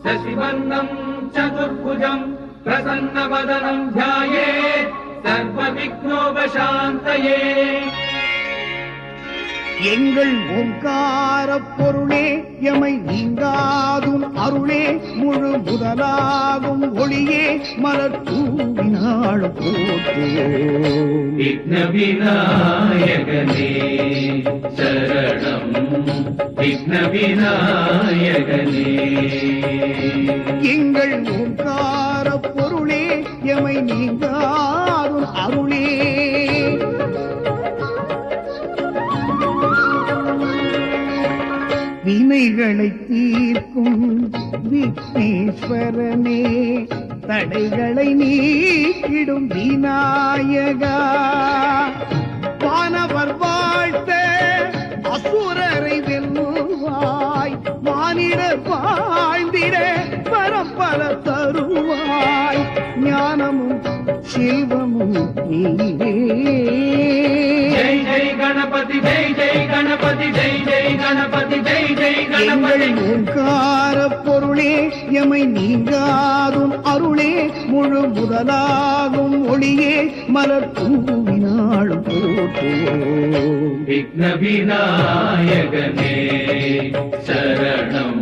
शशिवर्णम् चतुर्भुजम् प्रसन्नवदनम् ध्यायेत् सर्वविघ्नोपशान्तये। எங்கள் ஓங்கார பொருளே எமை நீங்காதும் அருளே முழு முதலாகும் ஒளியே மலர் தூவினாள் போற்றே. விக்ன விநாயகனே சரணம் விக்ன விநாயகனே. எங்கள் ஓங்கார பொருளே எமை நீங்காதும் அருளே வினைகளை தீர்க்கும் விக்னேஸ்வரனே தடைகளை நீக்கிடும் விநாயகா. வானவர் வாழ்த்த அசுரரை வெல்லுவாய் மானிடர் வாழ்ந்திட பரம்பர தருவாய் ஞானமும் செல்வமும் நீரே. ஜெய் ஜெய் கணபதி ஜெய் ஜெய் கணபதி ஜெய் ஜெய் கணபதி ஜெய் ஜெய் கணபதி. ஓங்கார பொருளே எமை நீங்காதும் அருளே முழு முதலாகும் ஒளியே மலர் தூவினாள் போற்றே. விக்ன விநாயகனே சரணம்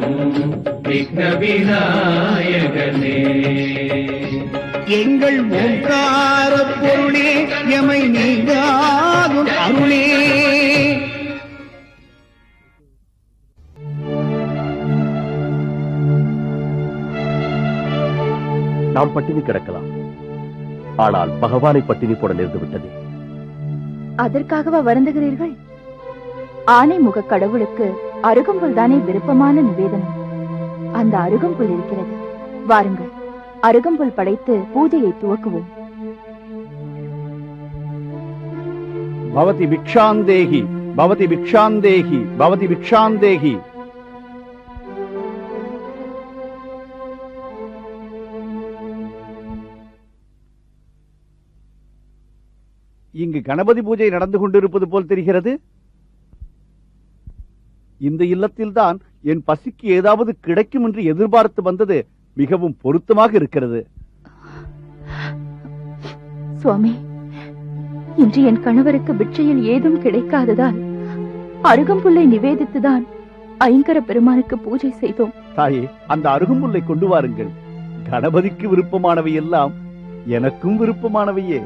விக்ன விநாயகனே. எங்கள் ஓங்கார பொருளே எமை நீங்காதும் அருளே. நாம் பட்டினி கிடக்கலாம், ஆனால் பகவானை பட்டினி போட நேர்ந்து விட்டது. அதற்காகவா வருந்துகிறீர்கள்? ஆனைமுக கடவுளுக்கு அருகம்புல் தானே விருப்பமான நிவேதனம். அந்த அருகம்புல் இருக்கிறது, வாருங்கள் அருகம்புல் படைத்து பூஜையை துவக்குவோம். பவதி பிக்ஷாந்தேகி பவதி பிக்ஷாந்தேகி பவதி பிக்ஷாந்தேகி. இங்கு கணபதி பூஜை நடந்து கொண்டிருப்பது போல் தெரிகிறது. இந்த இல்லத்தில்தான் என் பசிக்கு ஏதாவது கிடைக்கும் என்று எதிர்பார்த்து வந்தது மிகவும் பொருத்தமாக இருக்கிறது. சுவாமி, இன்று என் கணவருக்கு பிட்சையில் ஏதும் கிடைக்காததால் அருகம்புல்லை நிவேதித்துதான் ஐங்கர பெருமானுக்கு பூஜை செய்தோம். தாயே, அந்த அருகம்புல்லை கொண்டு வாருங்கள். கணபதிக்கு விருப்பமானவை எல்லாம் எனக்கும் விருப்பமானவையே.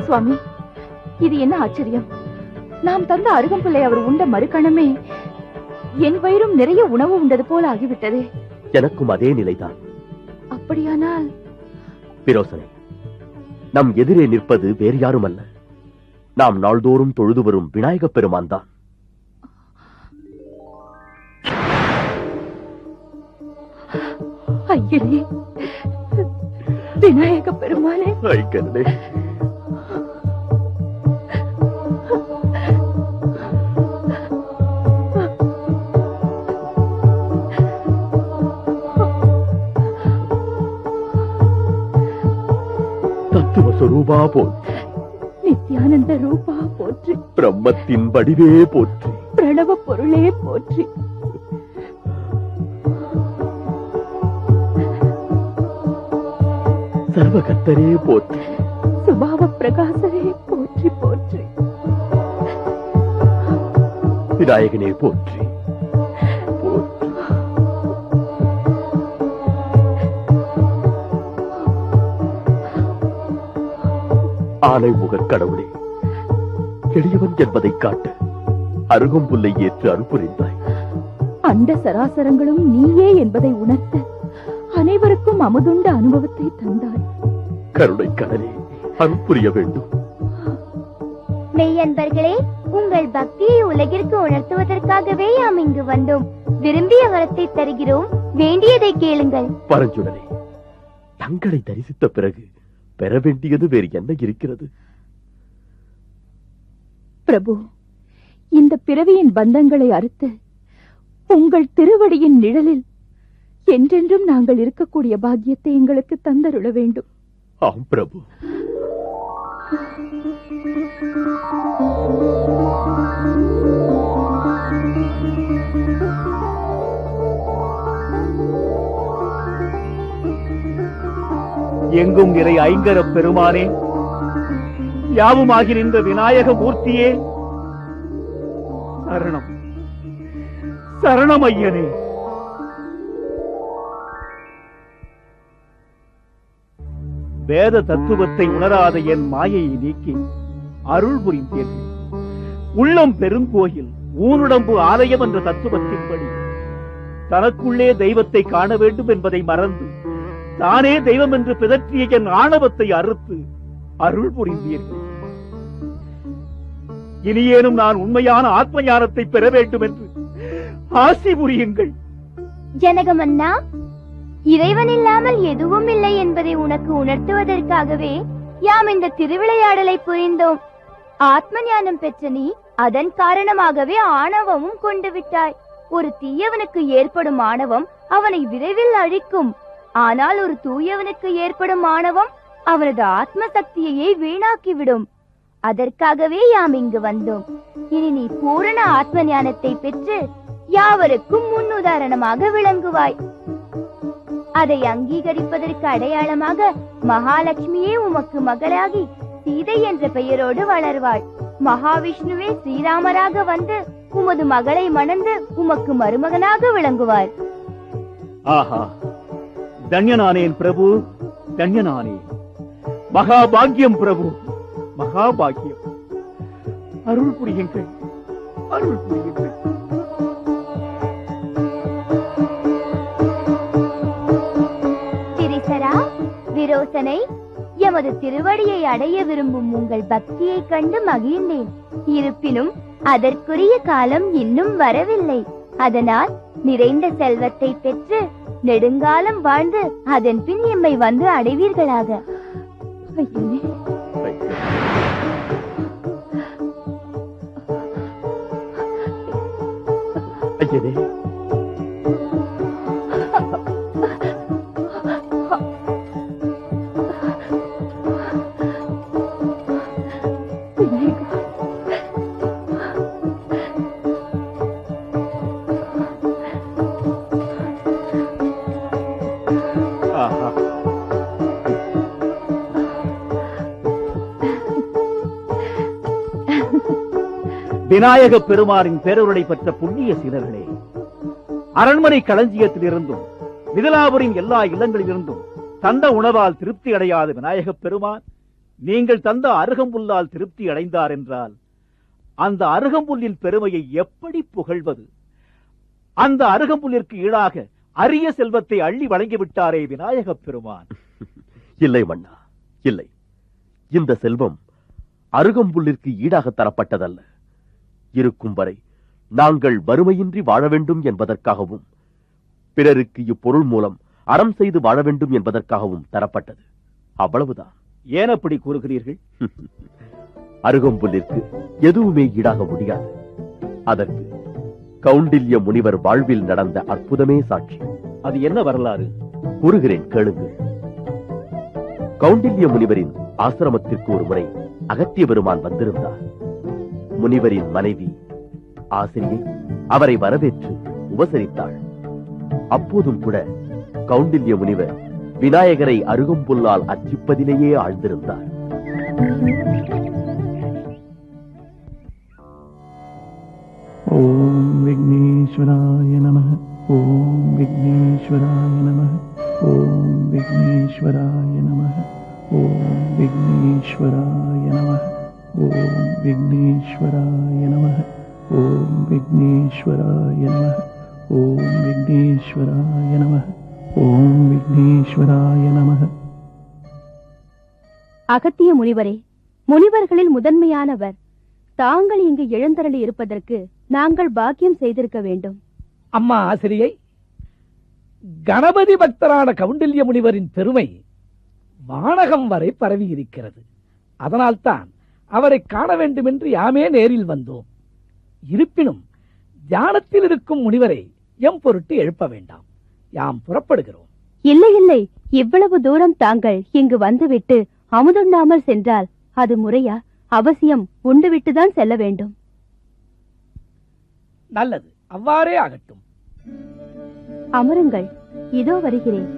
சுவாமி, இது என்ன ஆச்சரியம்! நாம் தந்த அருகம்புல்லை அவர் உண்ட மறுகணமே என் வயிறும் நிறைய உணவு உண்டது போல ஆகிவிட்டது. எனக்கும் அதே நிலைதான். அப்படியானால் பிரோசனை, நம் எதிரே நிற்பது வேறு யாரும் அல்ல, நாம் நாள்தோறும் தொழுது வரும் விநாயகப் பெருமான் தான். ஐயனே, விநாயக பெருமானே, ஐயனே, தத்துவ சொரூபா போற்றி, நித்யானந்த ரூபா போற்றி, பிரம்மத்தின் வடிவே போற்றி, பிரணவ பொருளே போற்றி, சர்வகர்த்தரே போற்றி, சுபாவ பிரகாசரே போற்றி போற்றி, விநாயகனே போற்றி போற்றி. ஆனைமுக கடவுளே, எளியவன் என்பதை காட்ட அருகம்புல்லை ஏற்று அனுப்புரிந்தாய். அண்ட சராசரங்களும் நீயே என்பதை உணர்த்த அனைவருக்கும் அமுதுண்ட அனுபவத்தை தந்தாய். கருணை கடலே, அனுப்புரிய வேண்டும். மெய்யன்பர்களே, உங்கள் பக்தியை உலகிற்கு உணர்த்துவதற்காகவே நாம் இங்கு வந்தோம். விரும்பிய வரத்தை தருகிறோம், வேண்டியதை கேளுங்கள். பரஞ்சுடனே, தங்களை தரிசித்த பிறகு பெற வேண்டியது வேறு என்ன இருக்கிறது? பிரபு, இந்த பிறவியின் பந்தங்களை அறுத்து உங்கள் திருவடியின் நிழலில் என்றென்றும் நாங்கள் இருக்கக்கூடிய பாக்கியத்தை எங்களுக்கு தந்தருள வேண்டும். ஆம் பிரபு. எங்கும் நிறை ஐங்கர பெருமானே, யாவுமாகி நின்ற விநாயக மூர்த்தியே, சரணம் சரணம் ஐயனே. வேத தத்துவத்தை உணராத என் மாயையை நீக்கி அருள் புரிந்தீர்கள். உள்ளம் பெருங்கோயில், ஊனுடம்பு ஆலயம் என்ற தத்துவத்தின்படி தனக்குள்ளே தெய்வத்தை காண வேண்டும் என்பதை மறந்து தானே தெய்வம் என்று பிதற்றிய என் ஆணவத்தை அறுத்து அருள் புரிந்தீர்கள். இனியேனும் நான் உண்மையான ஆத்ம ஞானத்தை பெற வேண்டும் என்று ஆசி புரியுங்கள். ஜனகமன்னா, இறைவன் இல்லாமல் எதுவும் இல்லை என்பதை உனக்கு உணர்த்துவதற்காகவே யாம் இந்த திருவிளையாடலை புரிந்தோம். ஆத்ம ஞானம் பெற்ற நீ அதன் காரணமாகவே ஆணவமும் கொண்டு விட்டாய். ஒரு தீயவனுக்கு ஏற்படும் ஆணவம் அவனை விரைவில் அழிக்கும். ஆனால் ஒரு தூயவனுக்கு ஏற்படும் ஆணவம் அவனது ஆத்ம சக்தியையே வீணாக்கிவிடும். அதற்காகவே யாம் இங்கு வந்தோம். இனி நீ பூரண ஆத்ம ஞானத்தை பெற்று யாவருக்கும் முன்னுதாரணமாக விளங்குவாய். அதை அங்கீகரிப்பதற்கு அடையாளமாக மகாலட்சுமியே உமக்கு மகளாகி சீதை என்ற பெயரோடு வளர்வாள். மகாவிஷ்ணுவே ஸ்ரீராமராக வந்து உமது மகளை மணந்து உமக்கு மருமகனாக விளங்குவார். ஆஹா, தன்யனானேன் பிரபு, தன்யனானேன். மகாபாகியம் பிரபு, மகாபாகியம். அருள் புரியுங்கள், அருள் புரியுங்கள். திரிசரா, விரோசனை, எமது திருவடியை அடைய விரும்பும் உங்கள் பக்தியை கண்டு மகிழ்ந்தேன். இருப்பினும் அதற்குரிய காலம் இன்னும் வரவில்லை. அதனால் நிறைந்த செல்வத்தை பெற்று நெடுங்காலம் வாழ்ந்து அதன் பின் எம்மை வந்து அடைவீர்களாக. ஐயனே, விநாயக பெருமானின் பேரருளை பெற்ற புண்ணிய சீலர்களே, அரண்மனை களஞ்சியத்தில் இருந்தும் மிதிலாபுரின் எல்லா இல்லங்களிலிருந்தும் தந்த உணவால் திருப்தி அடையாத விநாயக பெருமான் நீங்கள் தந்த அருகம்புல்லால் திருப்தி அடைந்தார் என்றால் அந்த அருகம்புல்லின் பெருமையை எப்படி புகழ்வது? அந்த அருகம்புல்லிற்கு ஈடாக அரிய செல்வத்தை அள்ளி வழங்கிவிட்டாரே விநாயக பெருமான். இல்லை மன்னா, இல்லை. இந்த செல்வம் அருகம்புல்லிற்கு ஈடாக தரப்பட்டதல்ல. இருக்கும் வரை நாங்கள் வறுமையின்றி வாழ வேண்டும் என்பதற்காகவும் பிறருக்கு இப்பொருள் மூலம் அறம் செய்து வாழ வேண்டும் என்பதற்காகவும் தரப்பட்டது. அவ்வளவுதான். ஏன் அப்படி கூறுகிறீர்கள்? அருகம்புல்லிற்கு எதுவுமே ஈடாக முடியாது. அதற்கு கௌண்டில்ய முனிவர் வாழ்வில் நடந்த அற்புதமே சாட்சி. அது என்ன வரலாறு? கூறுகிறேன், கேளுங்கள். கௌண்டில்ய முனிவரின் ஆசிரமத்திற்கு ஒரு முறை அகத்திய பெருமான் வந்திருந்தார். முனிவரின் மனைவி ஆசிரியை அவரை வரவேற்று உபசரித்தாள். அப்போதும் கூட கௌண்டில்ய முனிவர் விநாயகரை அருகம்புல்லால் அர்ச்சிப்பதிலேயே ஆழ்ந்திருந்தார். ஓம் விக்னேஸ்வராய நமः. ஓம் விக்னேஸ்வராய நமः. ஓம் விக்னேஸ்வராய நமः. ஓம் விக்னேஸ்வராய நமः. ஓம் விக்னேஸ்வராய நமः. ஓம் விக்னேஸ்வராய நமः. ஓம் விக்னேஸ்வராய நமः. ஓம் விக்னேஸ்வராய நமः. அகத்திய முனிவரே, முனிவர்களில் முதன்மையானவர் தாங்கள் இங்கு எழுந்தருளி இருப்பதற்கு நாங்கள் பாக்கியம் செய்திருக்க வேண்டும். அம்மா ஆசிரியை, கணபதி பக்தரான கௌண்டில்ய முனிவரின் பெருமை வானகம் வரை பரவி இருக்கிறது. அதனால்தான் அவரை காண வேண்டும் என்று யாமே நேரில் வந்தோம். இருப்பினும் தியானத்தில் இருக்கும் முனிவரை எம் பொருட்டு எழுப்ப வேண்டாம். யாம் புறப்படுகிறோம். இல்லை இல்லை, இவ்வளவு தூரம் தாங்கள் இங்கு வந்துவிட்டு அமுதுண்ணாமல் சென்றால் அது முறையா? அவசியம் உண்டுவிட்டுதான் செல்ல வேண்டும். நல்லது, அவ்வாறே ஆகட்டும். அமருங்கள், இதோ வருகிறேன்.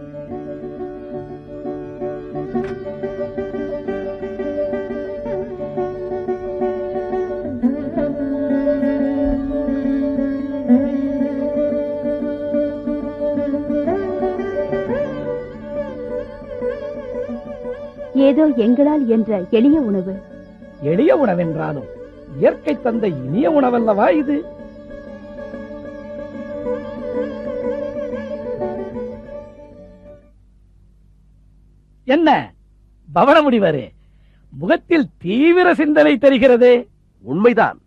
ஏதோ எங்களால் என்ற எளிய உணவு. எளிய உணவென்றாலும் இயற்கை தந்த இனிய உணவல்லவா இது? என்ன பவன முடிவரே, முகத்தில் தீவிர சிந்தனை தெரிகிறதே. உண்மைதான்.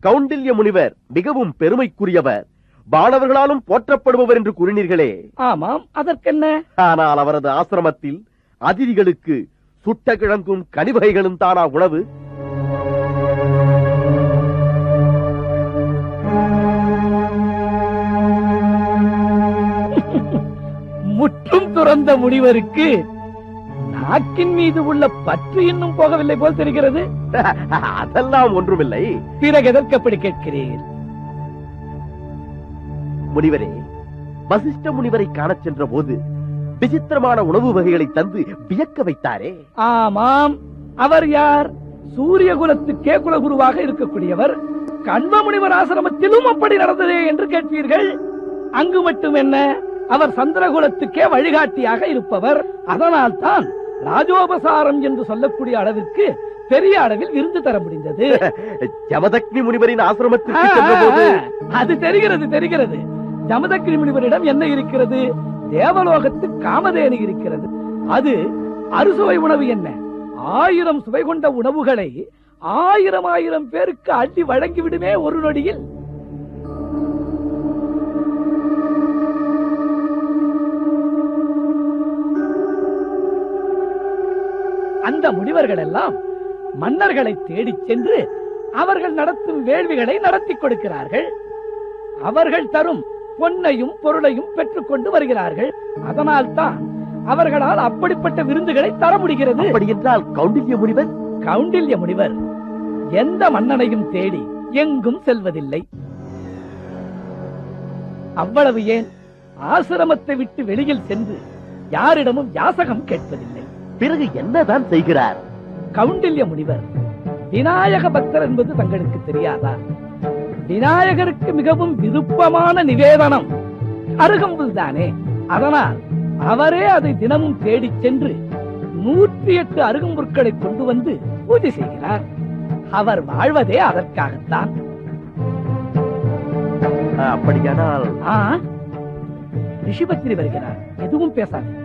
கௌண்டில்ய முனிவர் மிகவும் பெருமைக்குரியவர், வானவர்களாலும் போற்றப்படுபவர் என்று கூறினீர்களே. ஆமாம், அதற்கென்ன? ஆனால் அவரது ஆசிரமத்தில் அதிதிகளுக்கு சுட்ட கிழங்கும் கனிவகைகளும் தானா உணவு? முற்றும் துறந்த முனிவருக்கு நாக்கின் மீது உள்ள பற்று இன்னும் போகவில்லை போல் தெரிகிறது. அதெல்லாம் ஒன்றுமில்லை. பிறகு எதற்கு அப்படி கேட்கிறீர்? முனிவரே, வசிஷ்ட முனிவரை காணச் சென்ற போது விசித்திரமான உணவு வகைகளை தந்து வியக்க வைத்தாரே. ஆமாம், அவர் யார்? சூரிய குலத்துக்கே குலகுருவாக இருக்கக்கூடியவர். கண்வ முனிவர் ஆசிரமத்திலும் அப்படி நடந்ததே என்று கேட்பீர்கள். அங்கு மட்டும் என்ன, அவர் சந்திரகுலத்துக்கே வழிகாட்டியாக இருப்பவர். அதனால் தான் ராஜோபசாரம் என்று சொல்லக்கூடிய அளவிற்கு பெரிய அளவில் விருந்து தர முடிந்தது. ஜமதக்னி முனிவரின் ஆசிரமத்திற்கு சென்ற போது அது தெரிகிறது தெரிகிறது. ஜமதக்னி முனிவரிடம் என்ன இருக்கிறது? தேவலோகத்து காமதேனு இருக்கிறது. அது அறுசுவை உணவு என்ன, 1000 சுவை கொண்ட உணவுகளை 1000 பேருக்கு அள்ளி வழங்கிவிடுமே ஒரு நொடியில். அந்த முனிவர்கள் எல்லாம் மன்னர்களை தேடிச் சென்று அவர்கள் நடத்தும் வேள்விகளை நடத்தி கொடுக்கிறார்கள். அவர்கள் தரும் பொன்னையும் பொருளையும் பெற்றுக் கொண்டு வருகிறார்கள். அதனால் தான் அவர்களால் அப்படிப்பட்ட விருந்துகளை தர முடிகிறது. அப்படி என்றால் கௌண்டில்ய முனிவர்? கௌண்டில்ய முனிவர் எந்த மன்னனையும் தேடி எங்கும் செல்வதில்லை. அவ்வளவு ஏன், ஆசிரமத்தை விட்டு வெளியில் சென்று யாரிடமும் யாசகம் கேட்பதில்லை. பிறகு என்னதான் செய்கிறார்? கௌண்டில்ய முனிவர் விநாயக பக்தர் என்பது தங்களுக்கு தெரியாதா? விநாயகருக்கு மிகவும் விருப்பமான நிவேதனம் அருகம்புல் தானே. அதனால் அவரே அதை தினமும் தேடிச் சென்று 108 அருகம்புற்களை கொண்டு வந்து பூஜை செய்கிறார். அவர் வாழ்வதே அதற்காகத்தான். அப்படியானால் ரிஷிபத்திரி வருகிறார். எதுவும் பேசாமல்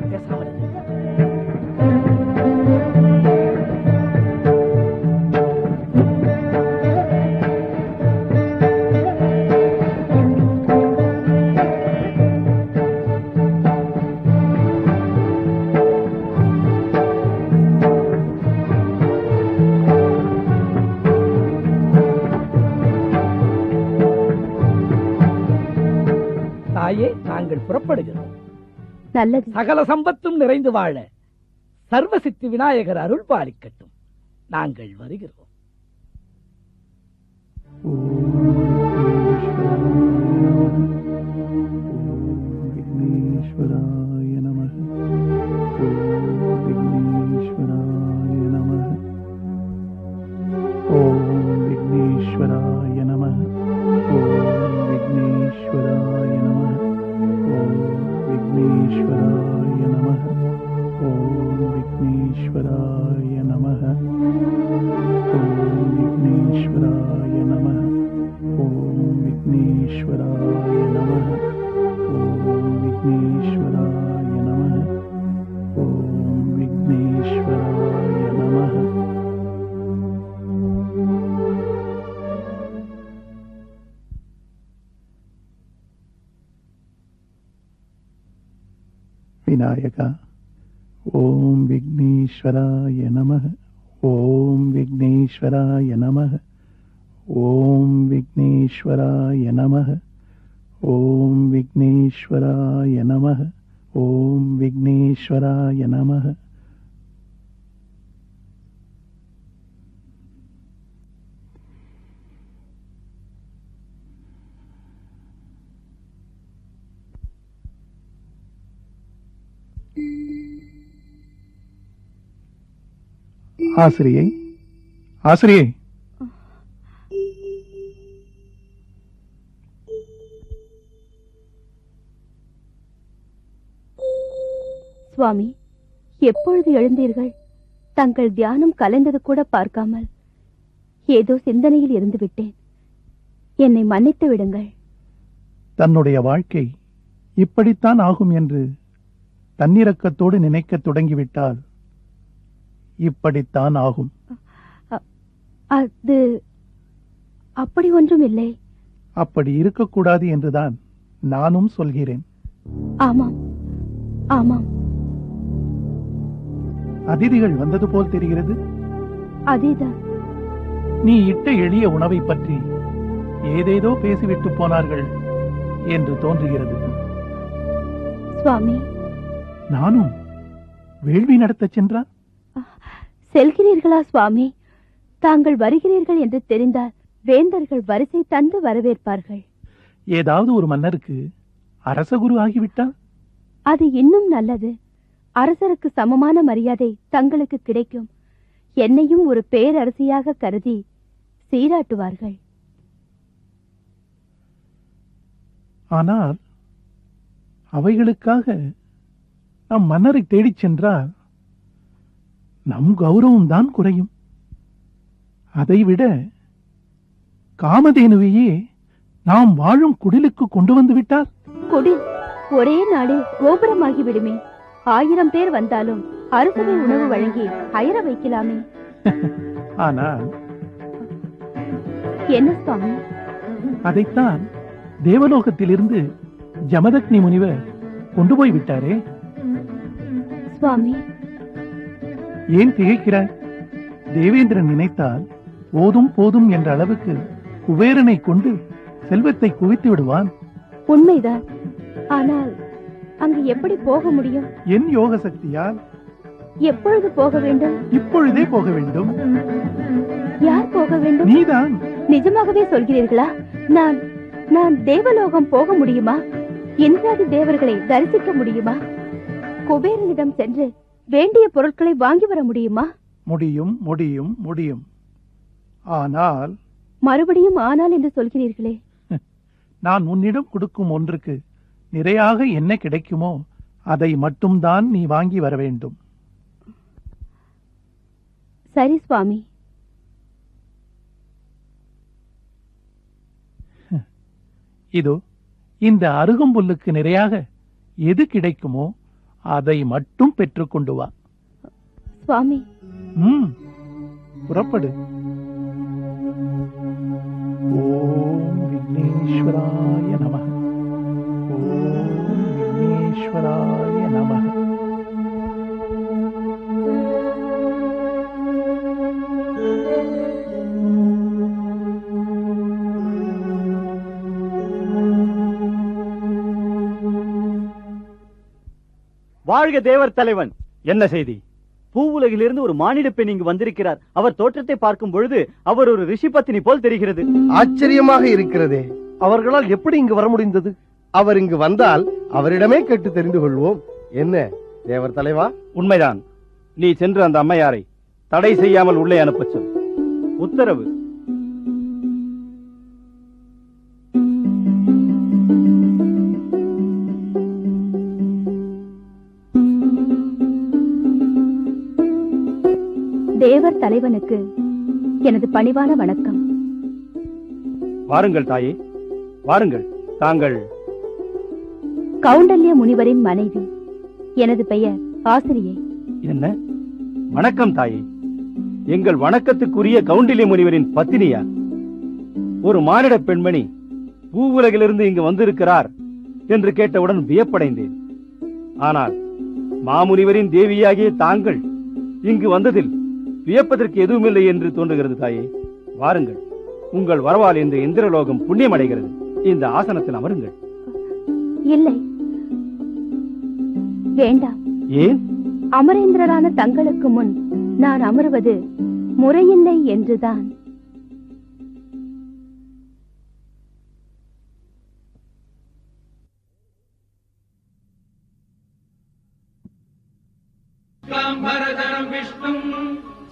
தாயே, நாங்கள் புறப்படுகிறோம். நல்லது. சகல சம்பத்தும் நிறைந்து வாழ சர்வசித்தி விநாயகர் அருள் பாலிக்கட்டும். நாங்கள் வருகிறோம். விக்னேஸ்வராய நமः. ஓம் விக்னேஸ்வராய நமः. ஓம் விக்னேஸ்வராய நமः. ஓம் விக்னேஸ்வராய நமः. ஓம் விக்னேஸ்வராய நமः. ஓம் விக்னேஸ்வராய நமः. ஓம் விக்னேஸ்வராய நமः. ஓம் விக்னேஸ்வராய நமः. ஓம் விக்னேஸ்வராய நமः. ஓம் விக்னேஸ்வராய நமः. விநாயகா, ஓம் விக்னேஸ்வராய நமः. ஓம் விக்னேஸ்வராய நமः. ஓம் விக்னேஸ்வராய நமः. ஓம் விக்னேஸ்வராய நமः. ஓம் விக்னேஸ்வராய நமः. ஆசிரியை, ஆசிரியை, சுவாமி, எப்பொழுது எழுந்தீர்கள்? தங்கள் தியானம் கலைந்தது கூட பார்க்காமல் ஏதோ சிந்தனையில் இருந்து விட்டேன். என்னை மன்னித்து விடுங்கள். தன்னுடைய வாழ்க்கை இப்படித்தான் ஆகும் என்று தன்னிரக்கத்தோடு நினைக்க தொடங்கிவிட்டால் இப்படித்தான் ஆகும். அது அப்படி ஒன்றும் இல்லை. அப்படி இருக்கக்கூடாது என்றுதான் நானும் சொல்கிறேன். ஆமாம், ஆமாம். அதிதிகள் வந்தது போல் தெரிகிறது. அதேதான். நீ இட்ட எளிய உணவை பற்றி ஏதேதோ பேசிவிட்டு போனார்கள் என்று தோன்றுகிறது. சுவாமி, நானும் வேள்வி நடத்தச் சென்றால் செல்கிறீர்களா சுவாமி? தாங்கள் வருகிறீர்கள் என்று தெரிந்தால் வேந்தர்கள் வரிசை தந்து வரவேற்பார்கள். ஏதாவது ஒரு மன்னருக்கு அரசகுரு ஆகிவிட்டால் அது இன்னும் நல்லது. அரசருக்கு சமமான மரியாதை தங்களுக்கு கிடைக்கும். என்னையும் ஒரு பேரரசியாக கருதி சீராட்டுவார்கள். ஆனால் அவைகளுக்காக நம் மன்னரை தேடிச் சென்றால் நம் கௌரவம் தான் குறையும். அதைவிட காமதேனுவையே நாம் வாழும் குடிலுக்கு கொண்டு வந்து விட்டார். குடில் ஒரே நாளில் கோபுரமாகி விடுமே. 1000 பேர் வந்தாலும் அரசவை உணவு வழங்கி அயர வைக்கலாமே. ஆனால் என்ன சுவாமி? அதைத்தான் தேவலோகத்திலிருந்து ஜமதக்னி முனிவர் கொண்டு போய் விட்டாரே. சுவாமி, ஏன் திகைக்கிறாய்? தேவேந்திரன் நினைத்தால் போதும் போதும் என்ற அளவுக்கு குபேரனை கொண்டு செல்வத்தை குவித்து விடுவான். உண்மைதான். ஆனால் அங்கு எப்படி போக முடியும்? என் யோக சக்தியால். எப்பொழுது போக வேண்டும்? இப்பொழுதே போக வேண்டும். யார் போக வேண்டும்? நீதான். நிஜமாகவே சொல்கிறீர்களா? நான் தேவலோகம் போக முடியுமா? இந்திராதி தேவர்களை தரிசிக்க முடியுமா? குபேரனிடம் சென்று வேண்டிய பொருட்களை வாங்கி வர முடியுமா? முடியும், முடியும், முடியும். ஆனால் மறுபடியும் ஆனால் என்று சொல்கிறீர்களே. நான் உன்னிடம் கொடுக்கும் ஒன்றுக்கு நிறையாக என்ன கிடைக்குமோ அதை மட்டும்தான் நீ வாங்கி வர வேண்டும். சரி சுவாமி. இதோ இந்த அருகம்புல்லுக்கு நிறையாக எது கிடைக்குமோ அதை மட்டும் பெற்றுக்கொண்டு வா. சுவாமி, புறப்படு. ஓம் விக்னேஸ்வராய நமः. ஓம் விக்னேஸ்வராய நமः. வாழ்க தேவர் தலைவன். என்ன செய்தி? பூவுலகிலிருந்து ஒரு மானிட பெண் இங்கு வந்திருக்கிறார். அவர் தோற்றத்தை பார்க்கும் பொழுது அவர் ஒரு ரிஷி பத்தினி போல் தெரிகிறது. ஆச்சரியமாக இருக்கிறதே. அவர்களால் எப்படி இங்கு வர முடிந்தது? அவர் இங்கு வந்தால் அவரிடமே கேட்டு தெரிந்து கொள்வோம். என்ன தேவர் தலைவா? உண்மைதான். நீ சென்று அந்த அம்மையாரை தடை செய்யாமல் உள்ளே அனுப்பச் சொல். உத்தரவு. தேவர் தலைவனுக்கு எனது பணிவான வணக்கம். வாருங்கள் தாயே, வாருங்கள். தாங்கள் கௌண்டல்ய முனிவரின் மனைவி. எனது பெயர் ஆசிரியை. என்ன? வணக்கம் தாயே. எங்கள் வணக்கத்துக்குரிய கௌண்டல்ய முனிவரின் பத்தினியா? ஒரு மானிட பெண்மணி பூவுலகிலிருந்து இங்கு வந்திருக்கிறார் என்று கேட்டவுடன் வியப்படைந்தேன். ஆனால் மாமுனிவரின் தேவியாகிய தாங்கள் இங்கு வந்ததில் வியப்பதற்கு எதுவுமில்லை என்று தோன்றுகிறது தாயே. வாருங்கள், உங்கள் வரவால் இந்த இந்திரலோகம் புண்ணியமடைகிறது. இந்த ஆசனத்தில் அமருங்கள். இல்லை, வேண்டாம். ஏன்? அமரேந்திரரான தங்களுக்கு முன் நான் அமர்வது முறையில்லை என்றுதான். காம்பரதரம் விஷ்ணும்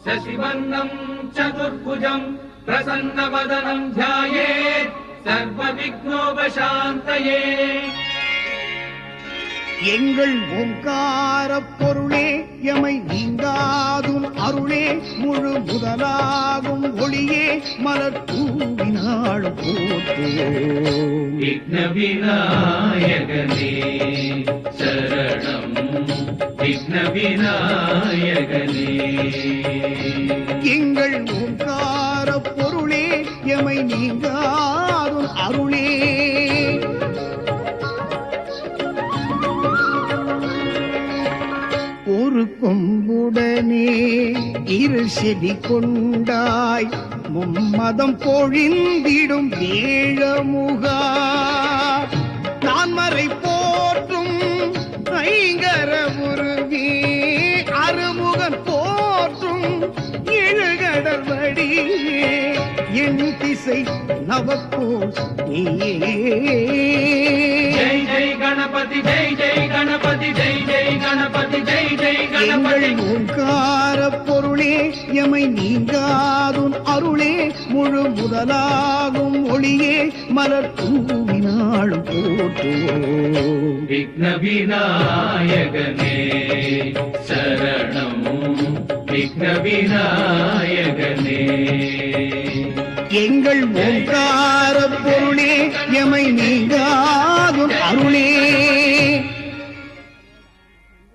சசிவர்ணம் சதுர்புஜம் பிரசன்னவதனம் த்யாயேத் சர்வ விக்னோபசாந்தயே. எங்கள் ஓங்கார பொருளே எமை நீங்காதுன் அருளே முழு முதலாகும் ஒளியே மலர் தூவினாள் போற்றுவோம். விக்ன விநாயகனே சரணம் விக்ன விநாயகனே. எங்கள் ஓங்கார பொருளே எமை நீங்காதுன் அருளே. ஒரு கொம்புடனே இரு செடி கொண்டாய் மும்மதம் பொழிந்திடும் வேழமுகா. நான் மறை போற்றும் ஐங்கர உருவி அருமுகன் போற்றும் எழுகடல் வடிவே என் திசை நவப்போல் நீயே. ஜெய் ஜெய் கணபதி ஜெய் ஜெய் கணபதி ஜெய் ஜெய் கணபதி ஜெய் ஜெய் கணபதி. ஓங்கார பொருளே எமை நீங்காதுன் அருளே முழு முதலாகும் ஒளியே மலர் தூவினாளும் போற்றுவோம். விக்ன விநாயகனே சரணம் விக்ன விநாயகனே. எங்கள் ஓங்கார பொருளே எமை நீங்காதுன் அருளே.